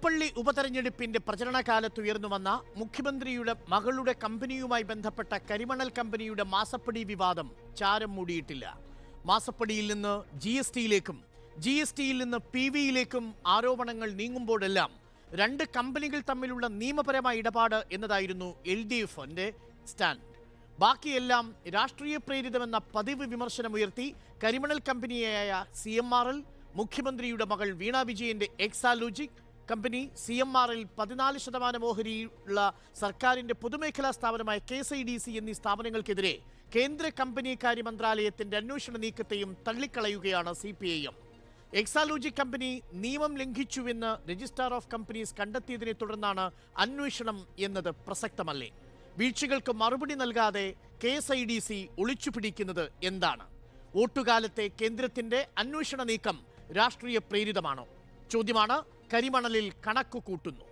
പുതുപ്പള്ളി ഉപതെരഞ്ഞെടുപ്പിന്റെ പ്രചരണകാലത്ത് ഉയർന്നുവന്ന മുഖ്യമന്ത്രിയുടെ മകളുടെ കമ്പനിയുമായി ബന്ധപ്പെട്ട കരിമണൽ കമ്പനിയുടെ മാസപ്പടി വിവാദം ചാരം മൂടിയിട്ടില്ല. മാസപ്പടിയിൽ നിന്ന് GSTയിലേക്കും GSTയിൽ നിന്ന് PVയിലേക്കും ആരോപണങ്ങൾ നീങ്ങുമ്പോഴെല്ലാം രണ്ട് കമ്പനികൾ തമ്മിലുള്ള നിയമപരമായ ഇടപാട് എന്നതായിരുന്നു LDFന്റെ സ്റ്റാൻഡ്. ബാക്കിയെല്ലാം രാഷ്ട്രീയ പ്രേരിതമെന്ന പതിവ് വിമർശനമുയർത്തി കരിമണൽ കമ്പനിയായ CMRL, മുഖ്യമന്ത്രിയുടെ മകൾ വീണ വിജയന്റെ എക്സാലോജിക് കമ്പനി, CMRL 14% ഓഹരിയുള്ള സർക്കാരിന്റെ പൊതുമേഖലാ സ്ഥാപനമായ KSIDC എന്നീ സ്ഥാപനങ്ങൾക്കെതിരെ കേന്ദ്ര കമ്പനികാര്യ മന്ത്രാലയത്തിന്റെ അന്വേഷണ നീക്കത്തെയും തള്ളിക്കളയുകയാണ് CPIM. എക്സാലോജിക് കമ്പനി നിയമം ലംഘിച്ചുവെന്ന് രജിസ്ട്രാർ ഓഫ് കമ്പനീസ് കണ്ടെത്തിയതിനെ തുടർന്നാണ് അന്വേഷണം എന്നത് പ്രസക്തമല്ലേ? വീഴ്ചകൾക്ക് മറുപടി നൽകാതെ KSIDC ഒളിച്ചുപിടിക്കുന്നത് എന്താണ്? വോട്ടുകാലത്തെ കേന്ദ്രത്തിന്റെ അന്വേഷണ നീക്കം രാഷ്ട്രീയ പ്രേരിതമാണോ? ചോദ്യമാണ് കരിമണലിൽ കണക്കു കൂട്ടുന്നു.